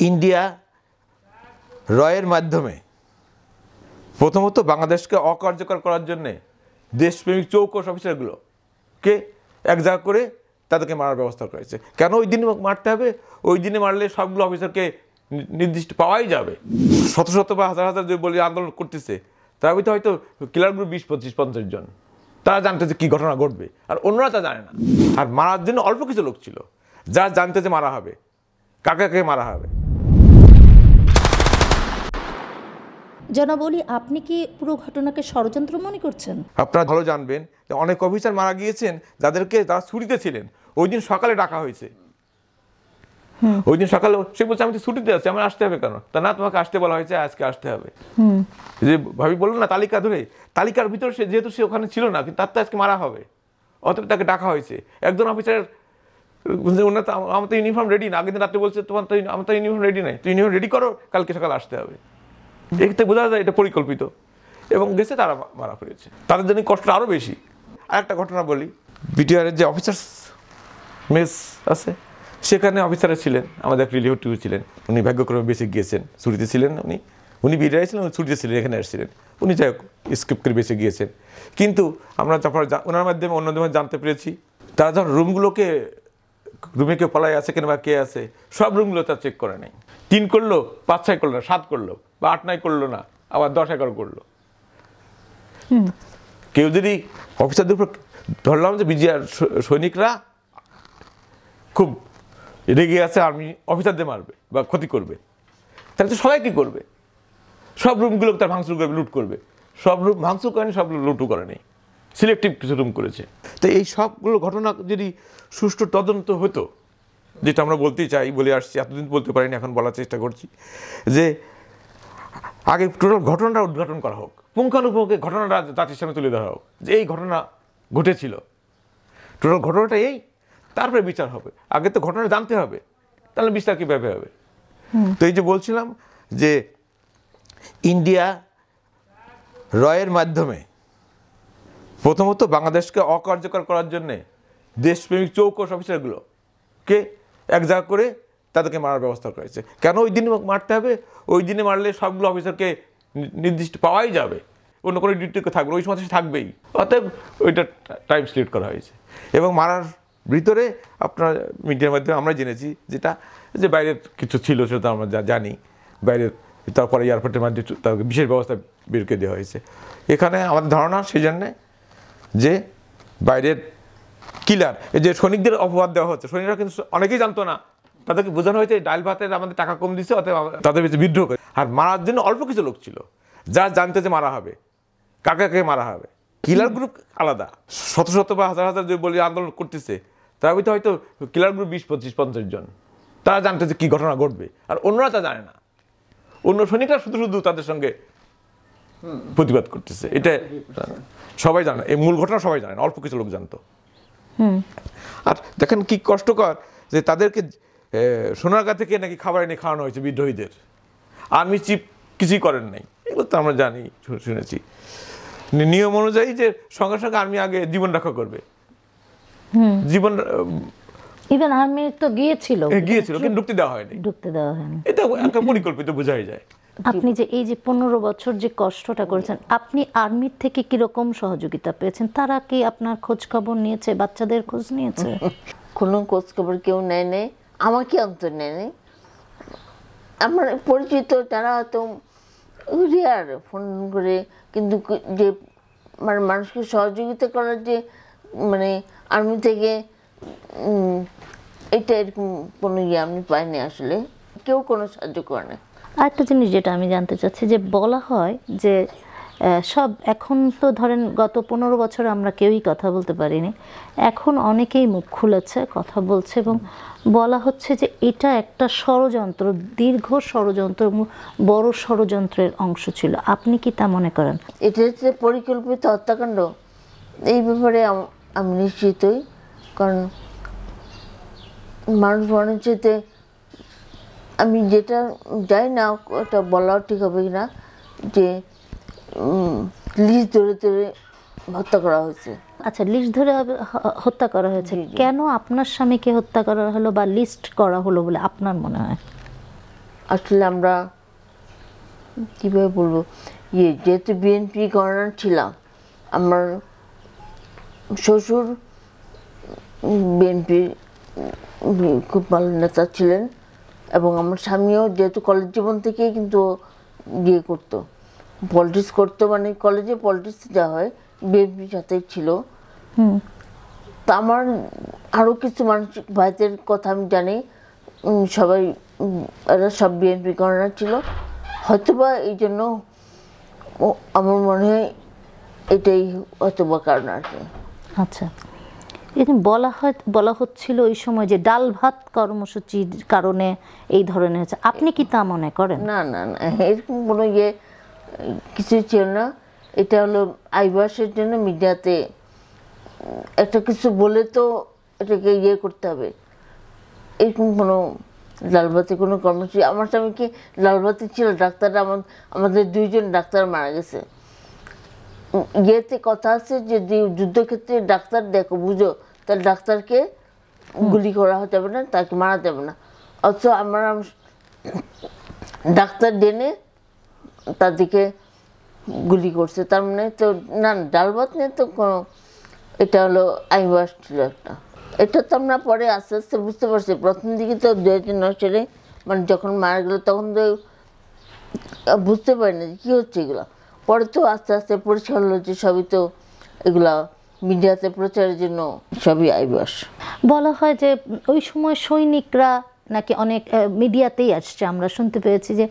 India রয়ের মাধ্যমে প্রথমত বাংলাদেশকে অকার্যকর করার জন্যে দেশপ্রেমিক চৌকস অফিসারগুলোকে এক জায়গা করে তাদেরকে মারার ব্যবস্থা করেছে। কেন ওই দিনে মারতে হবে? ওই দিনে মারলে সবগুলো অফিসারকে নির্দিষ্ট পাওয়াই যাবে। শত শত বা হাজার হাজার যে বলি আন্দোলন করতেছে তার ভিতরে হয়তো কিলার গ্রুপ 20, 25, 50 জন, তারা জানতেছে কী ঘটনা ঘটবে, আর অন্যরা তা জানে না। আর মারার জন্য অল্প কিছু লোক ছিল যারা জানতে যে মারা হবে, কাকে কাকে মারা হবে। জনাব অলি, আপনি কি পুরো ঘটনাকে ষড়যন্ত্র মনে করছেন? আপনারা ভালো জানবেন যে অনেক অফিসার মারা গিয়েছেন যাদেরকে তারা ছুটিতে ছিলেন, ওই দিন সকালে ডাকা হয়েছে। ওই দিন সকালে সে বলছে আমি তো ছুটিতে আছি, আমার আসতে হবে কেন? তা না, তোমাকে আসতে বলা হয়েছে, আজকে আসতে হবে। যে ভাবি বললো না তালিকা ধরে, তালিকার ভিতরে সে যেহেতু সে ওখানে ছিল না, কিন্তু তার তো আজকে মারা হবে, অতএব তাকে ডাকা হয়েছে। একজন অফিসার ওনার তো আমার তো ইউনিফর্ম রেডি না, আগের দিন রাত্রে বলছে তোমার তো আমার তো ইউনিফর্ম রেডি নেই, তো ইউনিফর্ম রেডি করো, কালকে সকালে আসতে হবে। এতে বোঝা যায় এটা পরিকল্পিত, এবং গেছে তারা মারা পড়েছে। তাদের জন্য কষ্টটা আরও বেশি। আর একটা ঘটনা বলি, বিটিআরের যে অফিসার্স মেস আছে সেখানে অফিসারে ছিলেন, আমাদের এক রিলেটিভ ছিলেন, উনি ভাগ্যক্রমে বেঁচে গিয়েছেন, ছুটিতে ছিলেন। উনি বিদায় ছিলেন, উনি ছুটিতে ছিলেন, এখানে আসছিলেন, উনি যাই হোক স্কিপ করে বেঁচে গিয়েছেন। কিন্তু আমরা তারপর ওনার মাধ্যমে অন্যদের জানতে পেরেছি তারা যখন রুমে কেউ পালাই আছে কিংবা কে আছে, সব রুমগুলো তারা চেক করে নেয়। 3 করলো, 5-6 করলো না, 7 করলো, বা 8-9 করলো না, আবার 10-11 করলো। কেউ যদি অফিসারদের উপর ধরলাম যে বিজিআর সৈনিকরা খুব রেগে আছে, আর্মি অফিসারদের মারবে বা ক্ষতি করবে, তাহলে তো সবাই কী করবে? সব রুমগুলো তার ভাঙচুর করবে, লুট করবে। সব রুম ভাঙচুর করেনি, সব লুটও করেনি, সিলেক্টিভ কিছু রুম করেছে। তো এই সবগুলো ঘটনা যদি সুষ্ঠু তদন্ত হতো, যেটা আমরা বলতেই চাই, বলে আসছি, এতদিন বলতে পারিনি, এখন বলার চেষ্টা করছি, যে আগে টোটাল ঘটনাটা উদ্ঘাটন করা হোক, পুঙ্খানুপুঙ্খে ঘটনাটা জাতির সামনে তুলে ধরা হোক যে এই ঘটনা ঘটেছিল, টোটাল ঘটনাটা এই, তারপরে বিচার হবে। আগে তো ঘটনা জানতে হবে, তাহলে বিচার কীভাবে হবে? তো এই যে বলছিলাম যে ইন্ডিয়া রয়ের মাধ্যমে প্রথমত বাংলাদেশকে অকার্যকর করার জন্যে দেশপ্রেমিক চৌকস অফিসারগুলোকে এক জায়গা করে তাদেরকে মারার ব্যবস্থা করেছে। কেন ওই দিনে মারতে হবে? ওই দিনে মারলে সবগুলো অফিসারকে নির্দিষ্ট পাওয়াই যাবে, অন্য কোনো ডিউটিকে থাকবে, ওই সময় সে থাকবেই। অতএব ওইটা টাইম সিলেক্ট করা হয়েছে। এবং মারার ভিতরে আপনার মিডিয়ার মাধ্যমে আমরা জেনেছি যেটা, যে বাইরের কিছু ছিল সেটা আমরা জানি, বাইরের, তারপরে এয়ারপোর্টের মাধ্যমে তাদেরকে বিশেষ ব্যবস্থা বের করে দেওয়া হয়েছে। এখানে আমাদের ধারণা সেই জন্যে যে বাইরের কিলার, এই যে সৈনিকদের অপবাদ দেওয়া হচ্ছে, সৈনিকরা কিন্তু অনেকেই জানতো না, তাদেরকে বোঝানো হয়েছে ডাল ভাতের আমাদের টাকা কম দিচ্ছে, অতএব তাদের বেশি বিদ্রোহ করে। আর মারার জন্য অল্প কিছু লোক ছিল যারা জানতে যে মারা হবে, কাকে কাকে মারা হবে। কিলার গ্রুপ আলাদা, শত শত বা হাজার হাজার যে বলি আন্দোলন করতেছে তার ভিতরে হয়তো কিলার গ্রুপ 20, 25, 50 জন, তারা জানতেছে কী ঘটনা ঘটবে, আর অন্যরা তা জানে না। অন্য সৈনিকরা শুধু শুধু তাদের সঙ্গে প্রতিবাদ করতেছে, এটা সবাই জানে। এই মূল ঘটনা সবাই জানে না, অল্প কিছু লোক জানতো। আর দেখেন কি কষ্টকর যে তাদেরকে সোনারগাঁ থেকে নাকি খাবার এনে খাওয়ানো হয়েছে বিদ্রোহীদের, আর্মি চিফ কিছুই করেন নাই। এগুলো তো আমরা জানি, শুনেছি। নিয়ম অনুযায়ী যে সঙ্গে সঙ্গে আর্মি আগে জীবন রক্ষা করবে, জীবন ইভেন আর্মি তো গিয়েছিল, কিন্তু ঢুকতে দেওয়া হয়নি। এটা একটা পরিকল্পিত, বোঝাই যায়। আপনি যে এই যে 15 বছর যে কষ্টটা করেছেন, আপনি আর্মির থেকে কিরকম সহযোগিতা পেয়েছেন? তারা কি আপনার খোঁজ খবর নিয়েছে, বাচ্চাদের খোঁজ নিয়েছে? কোনো খোঁজ খবর কেউ নেয় নেই, আমাকে অন্তর নেয় নেই। আমার পরিচিত যারা হয়তো রেয়ার ফোন করে, কিন্তু যে মানে মানুষকে সহযোগিতা করার যে মানে আর্মি থেকে এটা এরকম কোনো আমি পাইনি, আসলে কেউ কোনো সাহায্য করে না। আরেকটা জিনিস যেটা আমি জানতে চাচ্ছি, যে বলা হয় যে সব এখন তো ধরেন গত 15 বছর আমরা কেউই কথা বলতে পারিনি, এখন অনেকেই মুখ খুলেছে, কথা বলছে, এবং বলা হচ্ছে যে এটা একটা ষড়যন্ত্র, দীর্ঘ ষড়যন্ত্র, বড় ষড়যন্ত্রের অংশ ছিল। আপনি কি তা মনে করেন? এটা হচ্ছে পরিকল্পিত হত্যাকাণ্ড, এই ব্যাপারে আমি নিশ্চিতই। কারণ মানুষ মনে হচ্ছে, আমি যেটা জানি না ওটা বলাও ঠিক হবে কিনা, যে লিস্ট ধরে ধরে হত্যা করা হয়েছে। আচ্ছা, লিস্ট ধরে হত্যা করা হয়েছে। কেন আপনার স্বামীকে হত্যা করা হলো বা লিস্ট করা হলো বলে আপনার মনে হয়? আসলে আমরা কীভাবে বলবো, যেহেতু বিএনপি গভর্নর ছিলাম, আমার শ্বশুর বিএনপির খুব ভালো নেতা ছিলেন, এবং আমার স্বামীও যেহেতু কলেজ জীবন থেকেই কিন্তু করতো, পলিটিক্স করতো, মানে কলেজে পলিটিক্স দেওয়া হয়, বিএনপির সাথেই ছিল। তা আমার আরও কিছু মানসিক ভাইদের কথা আমি জানি, সবাই এরা সব বিএনপি গণনা ছিল, হয়তোবা এই জন্য আমার মনে হয় এটাই হয়তোবা কারণ আর কি। আচ্ছা, এটা বলা হচ্ছিল ওই সময় যে ডাল ভাত কর্মসূচির কারণে এই ধরনের হচ্ছে, আপনি কি তা মনে করেন? না না না, এরকম কোনো কিছুই ছিল না। এটা হলো আইবাসের জন্য মিডিয়াতে একটা কিছু বলে তো এটাকে করতে হবে, এরকম কোনো লালবাতি কোনো কর্মসূচি। আমার স্বামীকে লালবাতি ছিল, ডাক্তাররা আমাদের 2 জন ডাক্তার মারা গেছে। কথা আছে যে যুদ্ধক্ষেত্রে ডাক্তার দেখো বুঝো, তার ডাক্তারকে গুলি করা যাবে না, তাকে মারা যাবে না। অথচ আমরা ডাক্তার ডেনে তাদেরকে গুলি করছে। তার মানে তো না, ডাল ভাত নিয়ে তো কোনো, এটা হলো আইবাস ছিল একটা। এটা তো আমরা পরে আস্তে আস্তে বুঝতে পারছি। প্রথম দিকে তো 2009 সালে মানে যখন মারা গেল তখন তো বুঝতে পারিনি কী হচ্ছে এগুলো। পরে তো আস্তে আস্তে পরিষ্কার হলো যে সবই তো এগুলা মিডিয়াতে প্রচারের জন্য সবই আইবাস। বলা হয় যে ওই সময় সৈনিকরা নাকি অনেক মিডিয়াতেই আসছে, আমরা শুনতে পেয়েছি যে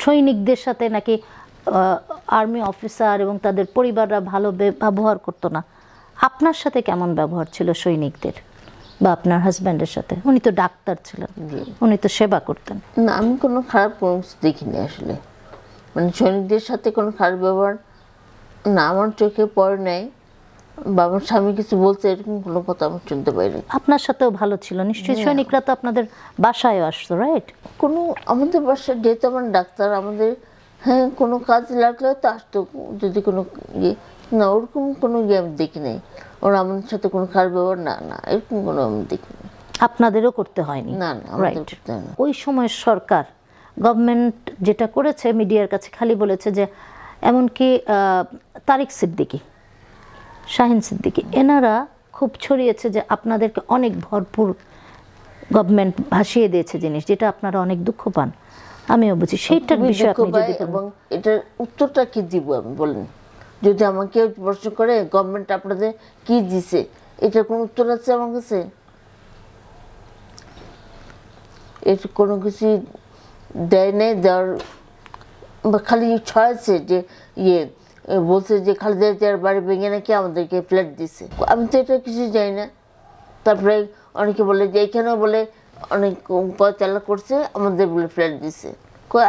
সৈনিকদের সাথে নাকি আর্মি অফিসার এবং তাদের পরিবাররা ভালো ব্যবহার করতো না। আপনার সাথে কেমন ব্যবহার ছিল সৈনিকদের বা আপনার হাজব্যান্ডের সাথে? উনি তো ডাক্তার ছিলেন, উনি তো সেবা করতেন। না, আমি কোনো খারাপ কোনো কিছু দেখিনি আসলে, মানে সৈনিকদের সাথে কোনো খারাপ ব্যবহার না আমার চোখে পড়ে নাই, বা আমার স্বামী কিছু বলছে এরকম কোনো কথা আমি শুনতে পাইনি। আপনার সাথেও ভালো ছিল নিশ্চয়ই? সৈনিকরা তো আপনাদের বাসায় আসতো, রাইট? কোনো আমাদের বাসায় যেহেতু আমার ডাক্তার, আমাদের হ্যাঁ কোনো কাজ লাগলে তো আসতো, যদি কোনো না ওরকম কোনো আমি দেখি নাই। ওরা আমাদের সাথে কোনো খারাপ ব্যবহার না না এরকম কোনো আমি দেখিনি। আপনাদেরও করতে হয়নি? না না, আমাদের করতে হয় না। ওই সময় সরকার গভর্নমেন্ট যেটা করেছে, মিডিয়ার কাছে খালি বলেছে যে এমনকি তারিক সিদ্দিকী, শাহিন সিদ্দিকী এনারা খুব ছড়িয়েছে যে আপনাদেরকে অনেক ভরপুর গভর্নমেন্ট ভাসিয়ে দিয়েছে জিনিস, যেটা আপনারা অনেক দুঃখ পান। আমিও বুঝি সেইটার বিষয়ে আপনি যদি এবং এটার উত্তরটা কি দিব আমি বলেন? যদি আমাকে প্রশ্ন করে গভর্নমেন্ট আপনাদের কি দিছে, এটার কোনো উত্তর আছে আমার কাছে? এর কোনো কিছু দেয় নেই, দেওয়ার খালি ছড়াচ্ছে যে বলছে যে খালেদা জিয়ার বাড়ি ভেঙে নাকি আমাদেরকে ফ্ল্যাট দিছে। আমি তো এটা কিছু জানি না। তারপরে অনেকে বলে যে এখানেও বলে অনেক চালা করছে, আমাদের বলে ফ্ল্যাট দিছে।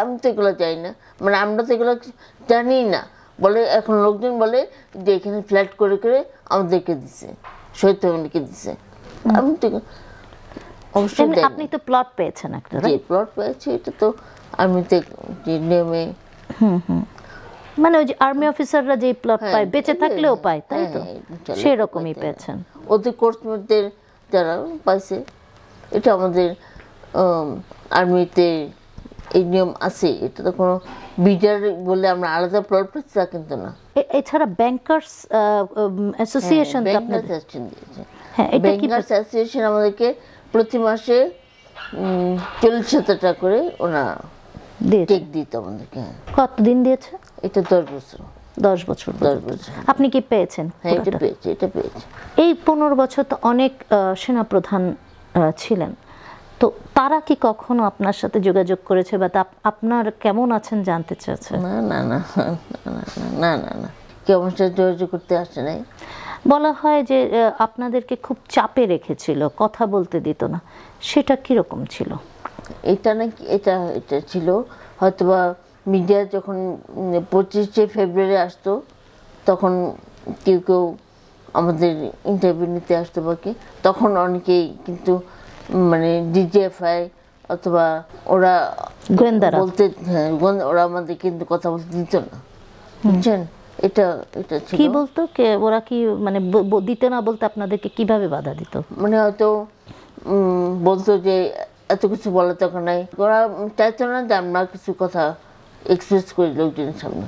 আমি তো এগুলো জানি না, মানে আমরা তো এগুলো জানি না। বলে এখন লোকজন বলে যে এখানে ফ্ল্যাট করে করে আমাদেরকে দিছে, শহীদ ফ্যামিলিকে দিছে। আমি তো অবশ্যই আপনি তো প্লট পেয়েছেন একটা, যে প্লট পেয়েছি, এটা তো আমি তো নিয়মে মানে ওই যে আর্মি অফিসাররা যে প্লট পায় বেঁচে থাকলেও পায়, তাই তো? সেরকমই পেয়েছেন। ওদের কোর্সমেটদের যারা পাইছে, এটা আমাদের আর্মিতে এই নিয়ম আছে। এটা তো কোনো বিডার বলে আমরা আলাদা প্লট পেয়েছি তা কিন্তু না। এছাড়া ব্যাংকার্স অ্যাসোসিয়েশন ব্যাংকার্স অ্যাসোসিয়েশন আমাদেরকে প্রতি মাসে 40,000 টাকা করে ওনা চেক দিত আমাদেরকে। কতদিন দিয়েছে এটা? 10 বছর। 10 বছর। আপনি কি পেয়েছেন? হ্যাঁ, এটা পেয়েছি, এটা পেয়েছি। এই 15 বছর তো অনেক সেনাপ্রধান ছিলেন, তো তারা কি কখনো আপনার সাথে যোগাযোগ করেছে বা আপনার কেমন আছেন জানতে চেয়েছে? না না না না না না, কেউ আমার সাথে যোগাযোগ করতে আসে নাই। বলা হয় যে আপনাদেরকে খুব চাপে রেখেছিল, কথা বলতে দিত না, সেটা কিরকম ছিল? এটা নাকি এটা এটা ছিল হয়তোবা মিডিয়া যখন 25শে ফেব্রুয়ারি আসতো, তখন কেউ কেউ আমাদের ইন্টারভিউ নিতে আসতো বা কি, তখন অনেকেই কিন্তু মানে ডিজিএফআই অথবা ওরা গোয়েন্দারা বলতে, হ্যাঁ ওরা আমাদের কিন্তু কথা বলতে দিত না, বুঝছেন? এটা এটা ছিল। কি বলতো কে ওরা? কি মানে দিতে না বলতে আপনাদেরকে কিভাবে বাধা দিত? মানে হয়তো বলতো যে এত কিছু বলার দরকার নাই, ওরা চাইতো না যে আমরা কিছু কথা এক্সপ্রেস করি লোকজনের সামনে।